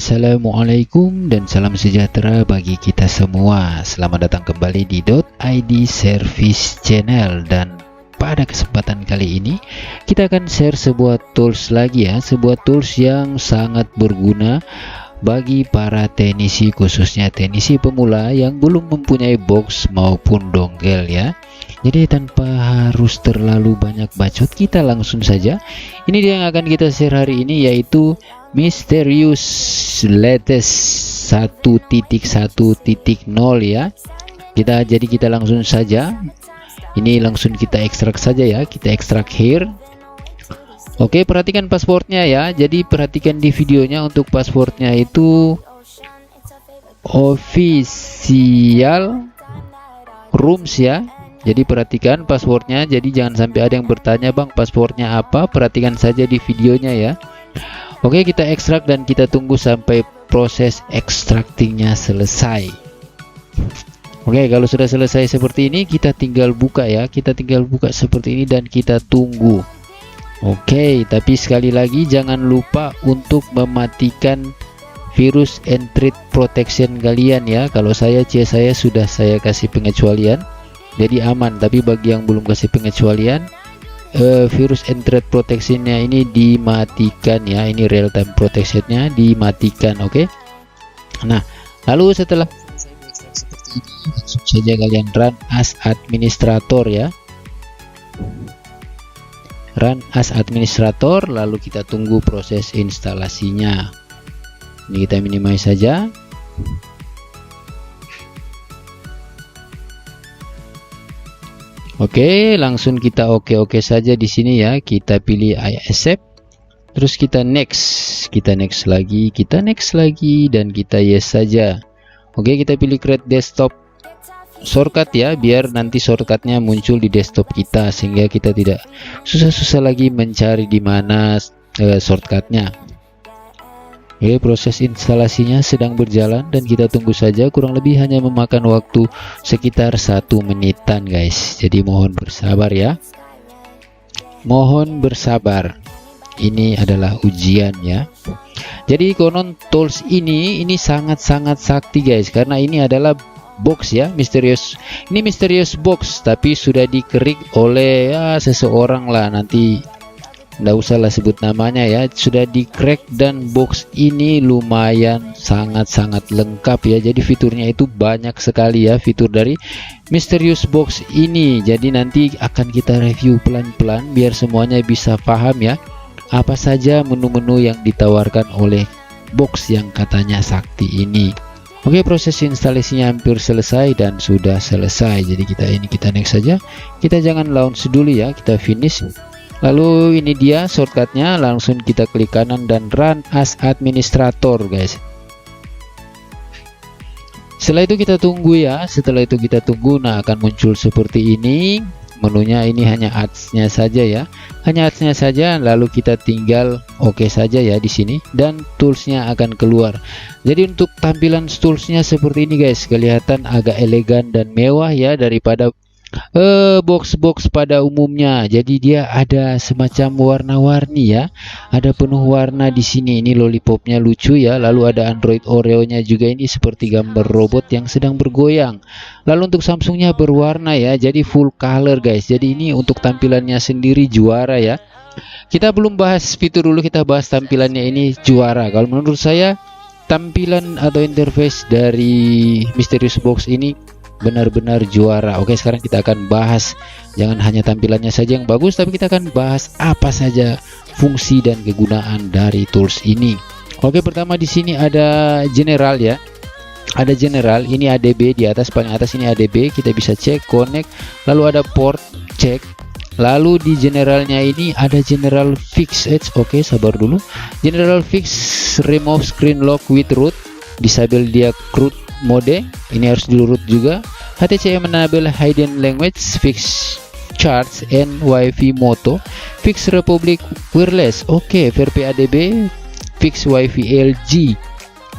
Assalamualaikum dan salam sejahtera bagi kita semua. Selamat datang kembali di .id Service Channel, dan pada kesempatan kali ini kita akan share sebuah tools lagi ya, sebuah tools yang sangat berguna bagi para teknisi, khususnya teknisi pemula yang belum mempunyai box maupun dongle ya. Jadi tanpa harus terlalu banyak bacot, kita langsung saja. Ini dia yang akan kita share hari ini, yaitu Mysterious Latest 1.1.0 ya. Kita langsung saja. Ini langsung kita ekstrak saja ya. Kita ekstrak here. Oke, perhatikan passwordnya ya. Jadi perhatikan di videonya, untuk passwordnya itu official rooms ya. Jadi perhatikan passwordnya. Jadi jangan sampai ada yang bertanya, bang passwordnya apa, perhatikan saja di videonya ya. Oke, kita ekstrak dan kita tunggu sampai proses extractingnya selesai. Oke, kalau sudah selesai seperti ini, kita tinggal buka ya. Kita tinggal buka seperti ini dan kita tunggu. Oke, tapi sekali lagi jangan lupa untuk mematikan virus and threat protection kalian ya. Kalau saya sudah saya kasih pengecualian, jadi aman. Tapi bagi yang belum kasih pengecualian, virus and threat protectionnya ini dimatikan ya. Ini real time protectionnya dimatikan. Oke. Nah, lalu setelah seperti ini, langsung saja kalian run as administrator ya. Run as administrator, lalu kita tunggu proses instalasinya. Ini kita minimize saja. Oke, langsung kita oke saja di sini ya. Kita pilih I accept, terus kita next lagi, dan kita yes saja. Oke, kita pilih create desktop shortcut ya, biar nanti shortcutnya muncul di desktop kita, sehingga kita tidak susah-susah lagi mencari di mana shortcutnya. Oke, proses instalasinya sedang berjalan dan kita tunggu saja, kurang lebih hanya memakan waktu sekitar 1 menitan guys. Jadi mohon bersabar ya, mohon bersabar, ini adalah ujian ya. Jadi konon tools ini sangat-sangat sakti guys, karena ini adalah box ya, misterius. Ini misterius box, tapi sudah dikerik oleh ya seseorang lah, nanti nggak usah lah sebut namanya ya. Sudah di crack, dan box ini lumayan sangat-sangat lengkap ya. Jadi fiturnya itu banyak sekali ya, fitur dari misterius box ini. Jadi nanti akan kita review pelan-pelan biar semuanya bisa paham ya, apa saja menu-menu yang ditawarkan oleh box yang katanya sakti ini. Oke, proses instalasinya hampir selesai dan sudah selesai. Jadi kita next saja. Kita jangan launch dulu ya, kita finish. Lalu ini dia shortcutnya, langsung kita klik kanan dan run as administrator guys. Setelah itu kita tunggu ya. Nah akan muncul seperti ini menunya. Ini hanya ads-nya saja ya, hanya ads-nya saja. Lalu kita tinggal oke saja ya di sini, dan toolsnya akan keluar. Jadi untuk tampilan toolsnya seperti ini guys, kelihatan agak elegan dan mewah ya daripada box-box pada umumnya. Jadi dia ada semacam warna-warni ya, ada penuh warna di sini. Ini lollipopnya lucu ya, lalu ada Android Oreo-nya juga, ini seperti gambar robot yang sedang bergoyang. Lalu untuk Samsungnya berwarna ya, jadi full color guys. Jadi ini untuk tampilannya sendiri juara ya. Kita belum bahas fitur dulu, kita bahas tampilannya, ini juara. Kalau menurut saya tampilan atau interface dari Mysterious Box ini benar-benar juara. Oke, sekarang kita akan bahas, jangan hanya tampilannya saja yang bagus, tapi kita akan bahas apa saja fungsi dan kegunaan dari tools ini. Oke, pertama di sini ada general ya. Ada general, ini ADB di atas, paling atas ini ADB, kita bisa cek connect, lalu ada port cek. Lalu di generalnya ini ada general fix edge. Oke, sabar dulu. General fix remove screen lock with root, disable dia root mode, ini harus di root juga. HTCM enable hidden language, fix charts and wifi moto, fix republic wireless. Oke, VRP-ADB, fix wifi LG.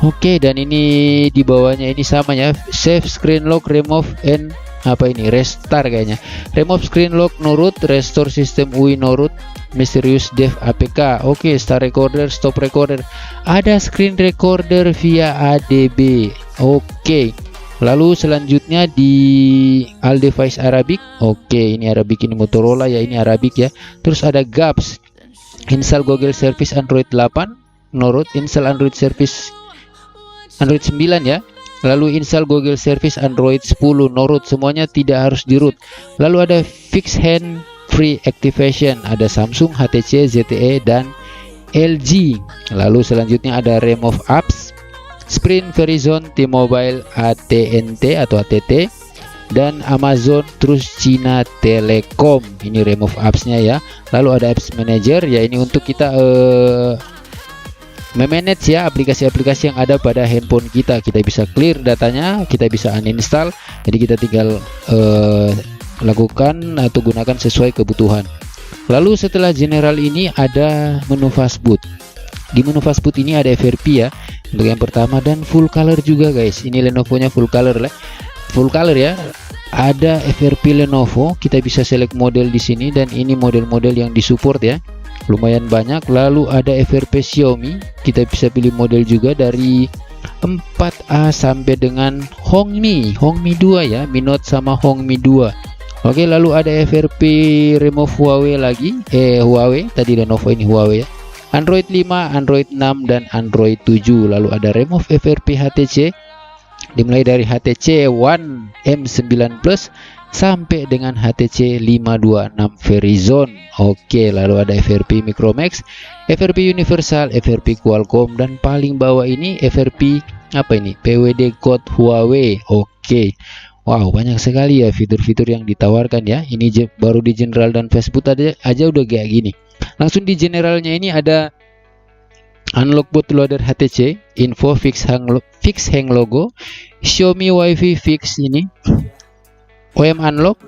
Oke, dan ini di bawahnya ini sama ya, save screen lock remove and apa ini, restart kayaknya. Remove screen lock nurut, restore system UI nurut, mysterious dev APK. Oke, start recorder, stop recorder. Ada screen recorder via ADB. Oke. Lalu selanjutnya di all device Arabic. Oke, ini Arabic, ini Motorola ya, ini Arabic ya. Terus ada gaps. Install Google Service Android 8 nurut, install Android Service Android 9 ya. Lalu install Google Service Android 10 nurut, semuanya tidak harus di root. Lalu ada fix hand free activation, ada Samsung, HTC, ZTE dan LG. Lalu selanjutnya ada remove apps, Sprint, Verizon, T-Mobile, AT&T atau ATT dan Amazon, terus Cina Telekom. Ini remove apps-nya ya. Lalu ada apps manager ya, ini untuk kita memanage ya aplikasi-aplikasi yang ada pada handphone kita. Kita bisa clear datanya, kita bisa uninstall. Jadi kita tinggal lakukan atau gunakan sesuai kebutuhan. Lalu setelah general ini ada menu fastboot. Di menu fastboot ini ada FRP ya untuk yang pertama, dan full color juga guys. Ini Lenovo-nya full color lah, full color ya. Ada FRP Lenovo, kita bisa select model di sini, dan ini model-model yang disupport ya, lumayan banyak. Lalu ada FRP Xiaomi, kita bisa pilih model juga dari 4A sampai dengan Hongmi 2 ya, Mi Note sama Hongmi 2. Oke, lalu ada FRP remove Huawei lagi, Huawei tadi Lenovo, ini Huawei ya. Android 5, Android 6 dan Android 7. Lalu ada remove FRP HTC, dimulai dari HTC One M9 Plus sampai dengan HTC 526 Verizon. Oke, lalu ada FRP Micromax, FRP Universal, FRP Qualcomm, dan paling bawah ini FRP apa ini, PWD Code Huawei. Oke, wow, banyak sekali ya fitur-fitur yang ditawarkan ya. Ini baru di general dan Facebook aja udah kayak gini. Langsung di generalnya ini ada unlock bootloader HTC, info fix hang logo, Xiaomi Wi-Fi fix ini, OEM unlock,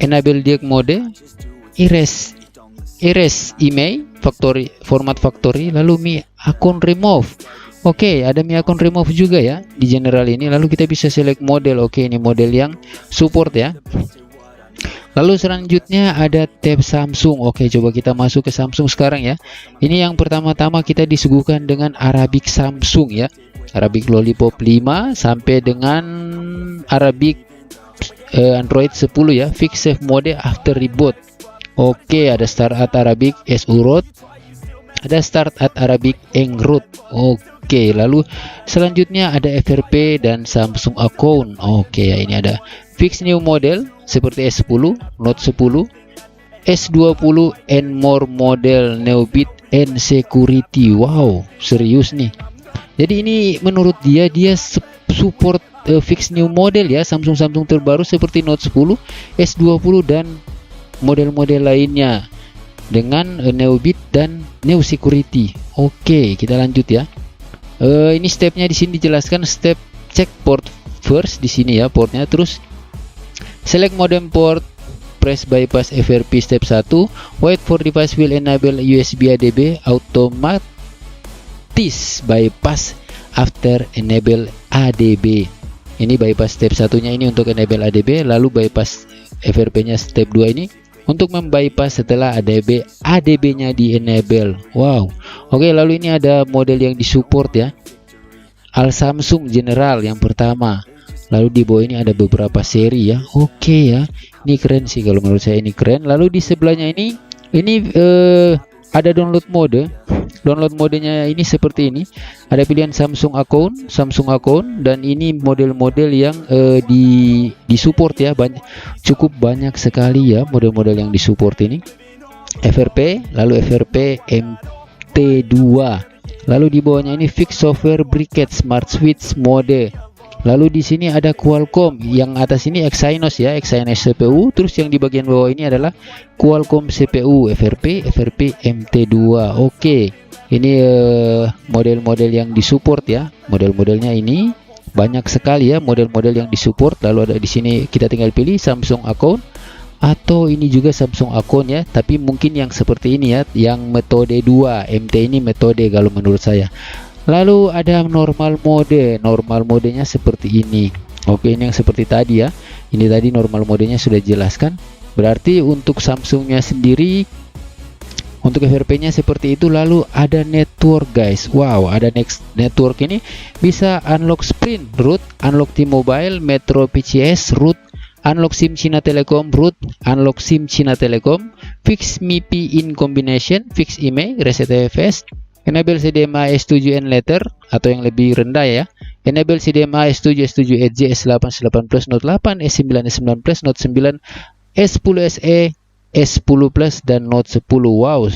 enable diag mode, erase email, factory format factory, lalu Mi account remove. Oke, ada Mi account remove juga ya di general ini. Lalu kita bisa select model. Oke, ini model yang support ya. Lalu selanjutnya ada tab Samsung. Oke, coba kita masuk ke Samsung sekarang ya. Ini yang pertama-tama kita disuguhkan dengan Arabic Samsung ya. Arabic Lollipop 5 sampai dengan Arabic Android 10 ya. Fix safe mode after reboot. Oke, ada start at Arabic SU root. Ada start at Arabic Eng root. Oke, lalu selanjutnya ada FRP dan Samsung account. Oke, ya, ini ada fix new model seperti S10, Note 10, S20 and more model, Neobit and security. Wow, serius nih. Jadi ini menurut dia support fix new model ya, Samsung terbaru seperti Note 10, S20 dan model-model lainnya dengan Neobit dan Neo Security. Oke, kita lanjut ya. Ini stepnya di sini dijelaskan, step check port first di sini ya portnya, terus select modem port, press bypass FRP step 1, wait for device will enable USB ADB, automatis bypass after enable ADB. Ini bypass step satunya ini untuk enable ADB, lalu bypass FRP nya step 2 ini untuk membypass setelah ADB nya di enable. Wow. Oke, lalu ini ada model yang disupport ya, Al Samsung General yang pertama. Lalu di bawah ini ada beberapa seri ya. Oke ya, ini keren sih kalau menurut saya, ini keren. Lalu di sebelahnya ini ada download mode. Download modenya ini seperti ini. Ada pilihan Samsung account, dan ini model-model yang disupport ya. Cukup banyak sekali ya model-model yang disupport ini. FRP, lalu FRP MT2. Lalu di bawahnya ini fix software briquette smart switch mode. Lalu di sini ada Qualcomm, yang atas ini Exynos ya, Exynos CPU, terus yang di bagian bawah ini adalah Qualcomm CPU, FRP MT2. Oke, ini model-model yang disupport ya. Model-modelnya ini banyak sekali ya, model-model yang disupport. Lalu ada di sini kita tinggal pilih Samsung account, atau ini juga Samsung account ya, tapi mungkin yang seperti ini ya, yang metode 2, MT ini metode kalau menurut saya. Lalu ada normal mode, normal modenya seperti ini. Oke, ini yang seperti tadi ya. Ini tadi normal modenya sudah jelaskan. Berarti untuk Samsungnya sendiri, untuk FRP-nya seperti itu. Lalu ada network guys. Wow, ada next network ini bisa unlock Sprint root, unlock T-Mobile, Metro PCS root, unlock SIM Cina Telekom root, unlock SIM Cina Telekom, fix MIPI in combination, fix IMEI, reset EFS, enable CDMA S7N letter atau yang lebih rendah ya. Enable CDMA S7, S7 Edge, S8, S8 Plus, Note 8, S9, S9 Plus, Note 9, S10 SE, S10 Plus, dan Note 10. Wow.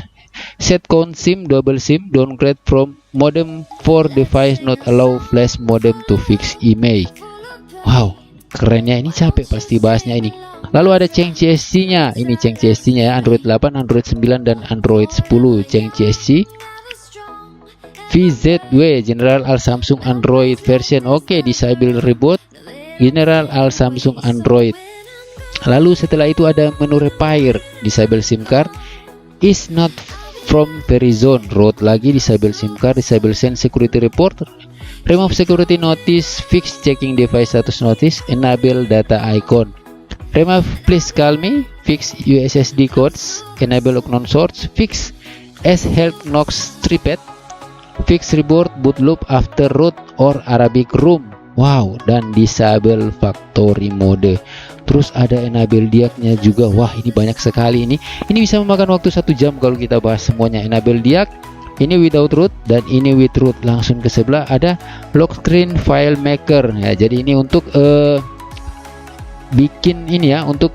Set count SIM, double SIM, downgrade from modem for device not allow flash modem to fix IMEI. Wow, kerennya ini, capek pasti bahasnya ini. Lalu ada Cheng CSC nya. Ini Cheng CSC nya ya, Android 8, Android 9, dan Android 10. Cheng CSC VZW General All Samsung Android version. Oke, disable reboot General All Samsung Android. Lalu setelah itu ada menu repair, disable SIM card, is not from Verizon, root lagi, disable SIM card, disable send security report, remove security notice, fix checking device status notice, enable data icon, remove please call me, fix USSD codes, enable unknown source, fix S health Knox tripet, fix reboot boot loop after root or Arabic room. Wow, dan disable factory mode. Terus ada enable diagnya juga. Wah, ini banyak sekali ini. Ini bisa memakan waktu 1 jam kalau kita bahas semuanya. Enable diag, ini without root, dan ini with root. Langsung ke sebelah ada lock screen file maker ya. Jadi ini untuk bikin ini ya, untuk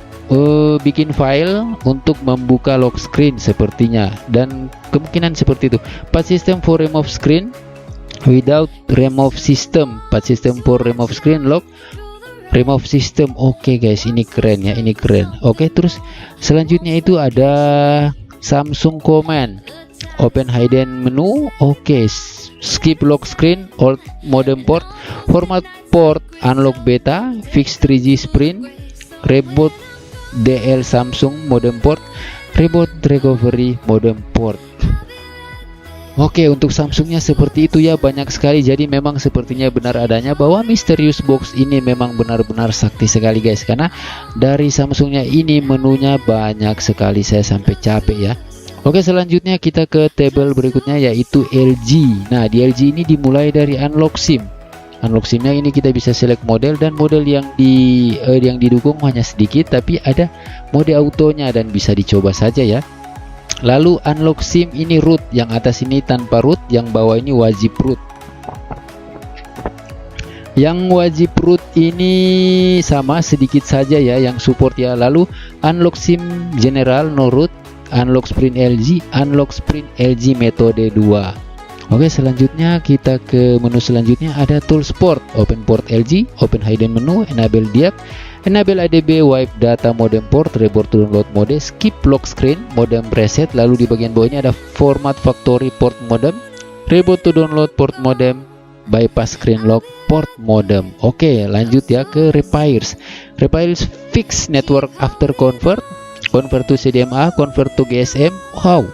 bikin file untuk membuka lock screen sepertinya, dan kemungkinan seperti itu. Path system for remove screen without remove system, path system for remove screen lock remove system. Oke guys, ini keren ya, ini keren. Oke, terus selanjutnya itu ada Samsung command, open hidden menu. Oke, skip lock screen, old modem port, format port, unlock beta, fix 3G sprint, reboot DL Samsung modem port, reboot recovery modem port. Oke, untuk Samsungnya seperti itu ya, banyak sekali. Jadi memang sepertinya benar adanya bahwa Mysterious Box ini memang benar-benar sakti sekali guys, karena dari Samsungnya ini menunya banyak sekali, saya sampai capek ya. Oke, selanjutnya kita ke tabel berikutnya, yaitu LG. Nah, di LG ini dimulai dari unlock SIM. Unlock SIM-nya ini kita bisa select model, dan model yang didukung hanya sedikit, tapi ada mode autonya dan bisa dicoba saja ya. Lalu unlock SIM ini root, yang atas ini tanpa root, yang bawah ini wajib root. Yang wajib root ini sama sedikit saja ya yang support ya. Lalu unlock SIM general no root, unlock sprint LG, unlock sprint LG metode 2. Oke, selanjutnya kita ke menu selanjutnya, ada tools port, open port LG, open hidden menu, enable diag, enable ADB, wipe data modem port, reboot download mode, skip lock screen, modem reset. Lalu di bagian bawah ini ada format factory port modem, reboot to download port modem, bypass screen lock port modem. Oke, lanjut ya ke repairs. Repairs fix network after convert, convert to CDMA, convert to GSM. Wow.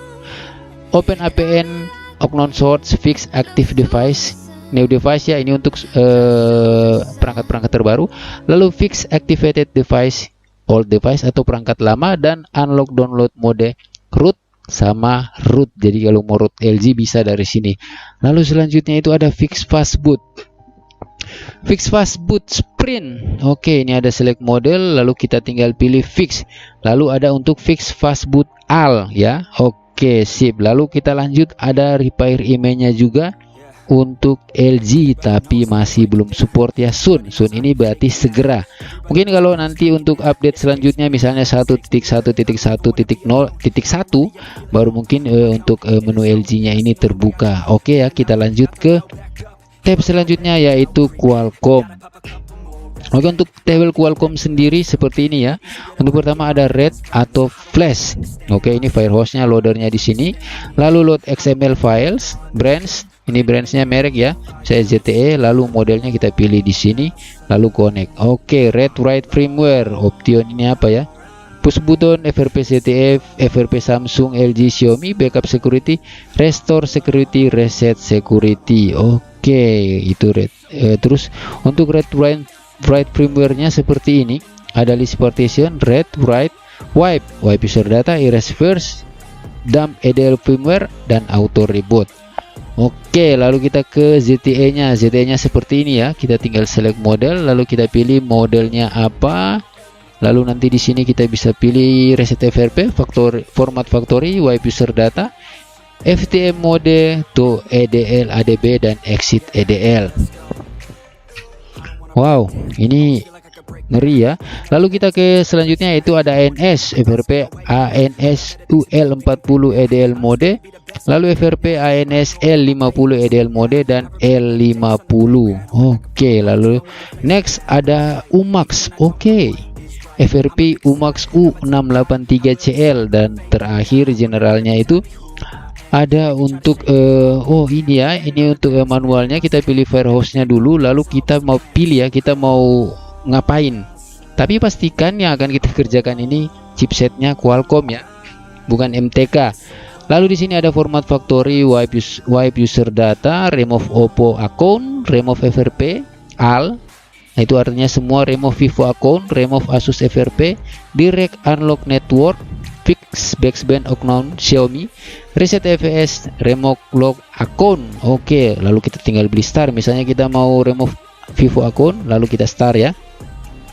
Open APN unknown source, fix active device, new device ya, ini untuk perangkat-perangkat terbaru. Lalu fix activated device, old device atau perangkat lama, dan unlock download mode root sama root. Jadi kalau mau root LG bisa dari sini. Lalu selanjutnya itu ada fix fast boot, fix fast boot sprint. Oke, ini ada select model, lalu kita tinggal pilih fix. Lalu ada untuk fix fast boot all ya. Oke, sip. Lalu kita lanjut, ada repair IMEI-nya juga untuk LG, tapi masih belum support ya. Soon ini berarti segera. Mungkin kalau nanti untuk update selanjutnya misalnya 1.1.1.0.1 baru mungkin untuk menu LG-nya ini terbuka. Oke ya, kita lanjut ke tab selanjutnya, yaitu Qualcomm. Oke, untuk tabel Qualcomm sendiri seperti ini ya. Untuk pertama ada red atau flash. Oke, ini firehose-nya, loadernya di sini. Lalu load XML files, brands. Ini brandsnya merek ya, saya ZTE. Lalu modelnya kita pilih di sini. Lalu connect. Oke, red write firmware. Option ini apa ya? Push button, FRP ZTE, FRP Samsung, LG, Xiaomi, backup security, restore security, reset security. Oke, itu red. Terus untuk red write write firmware-nya seperti ini. Ada list partition, read, write, wipe user data, erase first, dump EDL firmware, dan auto reboot. Oke, lalu kita ke ZTE-nya. ZTE-nya seperti ini ya. Kita tinggal select model, lalu kita pilih modelnya apa. Lalu nanti di sini kita bisa pilih reset FRP, format factory, wipe user data, FTM mode, to EDL, ADB, dan exit EDL. Wow, ini ngeri ya. Lalu kita ke selanjutnya, yaitu ada ANS FRP ANS UL40 EDL mode, lalu FRP ANS L50 EDL mode, dan L50. Oke, lalu next ada UMAX. Oke, FRP UMAX U683CL, dan terakhir generalnya itu ada untuk oh ini ya, ini untuk manualnya. Kita pilih firehose-nya dulu, lalu kita mau pilih ya, kita mau ngapain. Tapi pastikan yang akan kita kerjakan ini chipsetnya Qualcomm ya, bukan MTK. Lalu di sini ada format factory, wipe user data, remove Oppo account, remove FRP AL. Nah, itu artinya semua, remove Vivo account, remove Asus FRP, direct unlock network, fix backband account Xiaomi, reset FS, remove lock account. Oke, lalu kita tinggal beli star. Misalnya kita mau remove Vivo account, lalu kita star ya.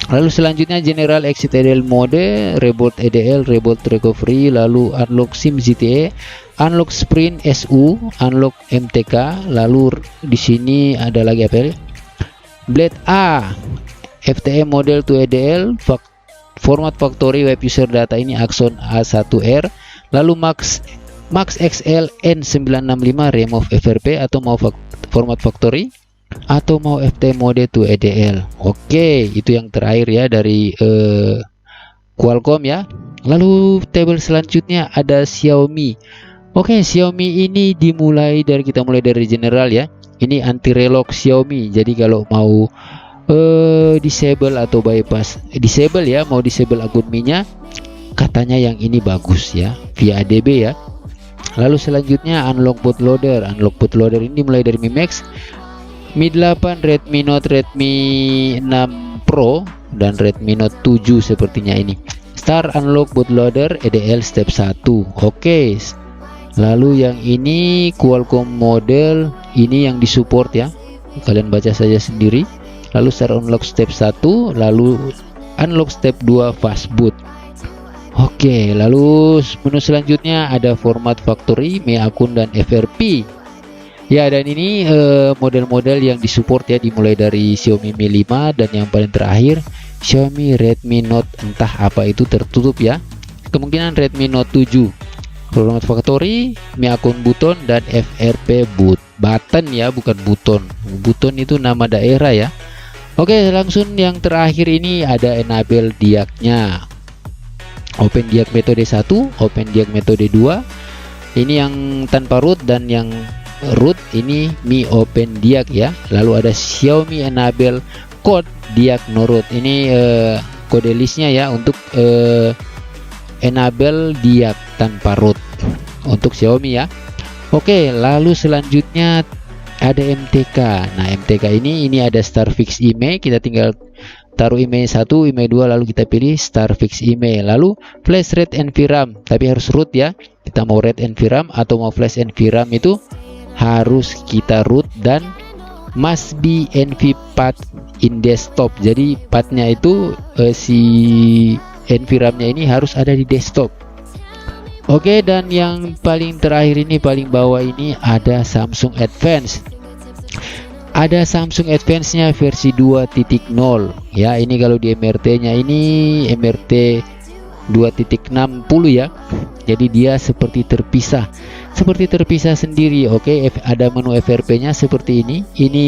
Lalu selanjutnya general exit EDL mode, reboot EDL, reboot recovery, lalu unlock SIM ZTE, unlock sprint SU, unlock MTK. Lalu di sini ada lagi apa ya? Blade A, FTM model to EDL, format factory, web user data ini Axon A1R, lalu Max XL N965, remove FRP, atau mau format factory, atau mau FTM mode to EDL. Oke, itu yang terakhir ya dari Qualcomm ya. Lalu tabel selanjutnya ada Xiaomi. Oke, Xiaomi ini kita mulai dari general ya. Ini anti relock Xiaomi. Jadi kalau mau disable atau bypass, disable ya, mau disable akun Mi-nya, katanya yang ini bagus ya, via ADB ya. Lalu selanjutnya unlock bootloader. Unlock bootloader ini mulai dari Mi Max, Mi 8, Redmi Note, Redmi 6 Pro, dan Redmi Note 7 sepertinya ini. Start unlock bootloader EDL step 1. Oke. Lalu yang ini Qualcomm model, ini yang disupport ya, kalian baca saja sendiri. Lalu start unlock step 1, lalu unlock step 2 fast boot. Oke, lalu menu selanjutnya ada format factory, Mi akun, dan FRP ya. Dan ini model-model yang disupport ya, dimulai dari Xiaomi Mi 5, dan yang paling terakhir Xiaomi Redmi Note, entah apa itu, tertutup ya, kemungkinan Redmi Note 7. Format factory, Mi akun button, dan FRP button ya, bukan buton. Button itu nama daerah ya. Oke, langsung yang terakhir ini ada enable diag-nya. Open diag metode 1, open diag metode 2. Ini yang tanpa root, dan yang root ini Mi open diag ya. Lalu ada Xiaomi enable code diag no root. Ini kode listnya ya untuk enable diag tanpa root untuk Xiaomi ya. Oke, lalu selanjutnya ada MTK. Nah, MTK ini ada star fix email. Kita tinggal taruh email 1, email 2, lalu kita pilih star fix email. Lalu flash read NVRAM, tapi harus root ya. Kita mau read NVRAM atau mau flash NVRAM itu harus kita root, dan must be NV path in desktop. Jadi pathnya itu si NVRAM-nya ini harus ada di desktop. Oke, dan yang paling terakhir ini, paling bawah ini ada Samsung Advance. Ada Samsung Advance-nya versi 2.0 ya. Ini kalau di MRT-nya ini MRT 2.60 ya. Jadi dia seperti terpisah sendiri. Oke, ada menu FRP-nya seperti ini. Ini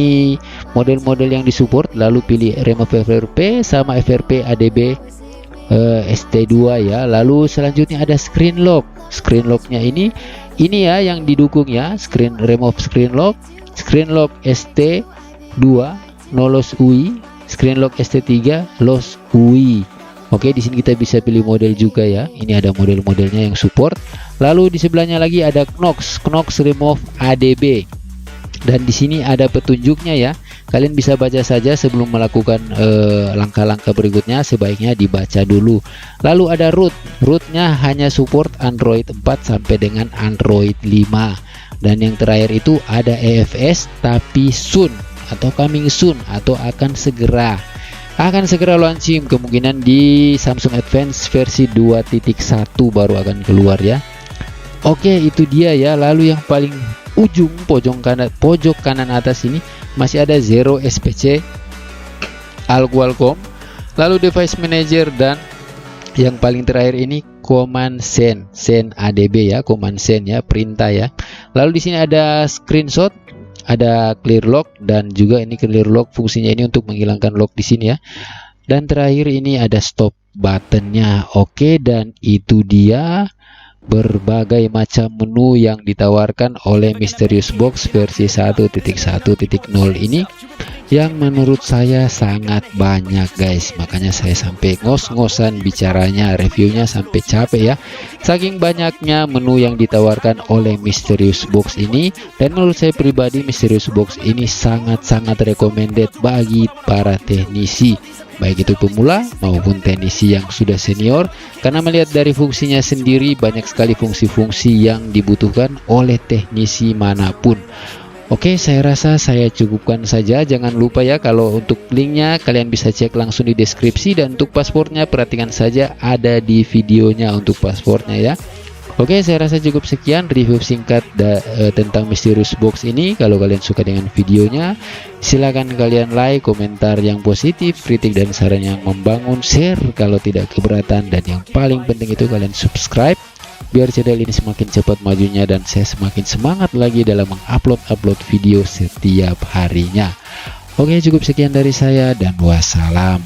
model-model yang disupport. Lalu pilih remove FRP sama FRP ADB ST2 ya. Lalu selanjutnya ada screen lock. Screen lock-nya ini ya yang didukung ya. Remove screen lock ST2 no loss UI, screen lock ST3 loss UI. Oke, di sini kita bisa pilih model juga ya. Ini ada model-modelnya yang support. Lalu di sebelahnya lagi ada Knox remove ADB. Dan di sini ada petunjuknya ya. Kalian bisa baca saja sebelum melakukan langkah-langkah berikutnya, sebaiknya dibaca dulu. Lalu ada rootnya hanya support Android 4 sampai dengan Android 5. Dan yang terakhir itu ada EFS tapi soon atau coming soon atau akan segera launching, kemungkinan di Samsung Advance versi 2.1 baru akan keluar ya. Oke, itu dia ya. Lalu yang paling ujung pojok kanan atas ini masih ada Zero SPC Qualcomm, lalu device manager, dan yang paling terakhir ini command send ADB ya, command send ya, perintah ya. Lalu di sini ada screenshot, ada clear lock, dan juga ini clear lock fungsinya ini untuk menghilangkan lock di sini ya. Dan terakhir ini ada stop buttonnya. Oke, dan itu dia berbagai macam menu yang ditawarkan oleh Mysterious Box versi 1.1.0 ini, yang menurut saya sangat banyak guys. Makanya saya sampai ngos-ngosan bicaranya, reviewnya sampai capek ya, saking banyaknya menu yang ditawarkan oleh Mysterious Box ini. Dan menurut saya pribadi Mysterious Box ini sangat-sangat recommended bagi para teknisi, baik itu pemula maupun teknisi yang sudah senior, karena melihat dari fungsinya sendiri banyak sekali fungsi-fungsi yang dibutuhkan oleh teknisi manapun. Oke, saya rasa saya cukupkan saja. Jangan lupa ya, kalau untuk linknya kalian bisa cek langsung di deskripsi, dan untuk paspornya perhatikan saja ada di videonya untuk paspornya ya. Oke, saya rasa cukup sekian review singkat tentang Mysterious Box ini. Kalau kalian suka dengan videonya, silakan kalian like, komentar yang positif, kritik dan saran yang membangun, share kalau tidak keberatan, dan yang paling penting itu kalian subscribe biar channel ini semakin cepat majunya dan saya semakin semangat lagi dalam mengupload video setiap harinya. Oke, cukup sekian dari saya dan wassalam.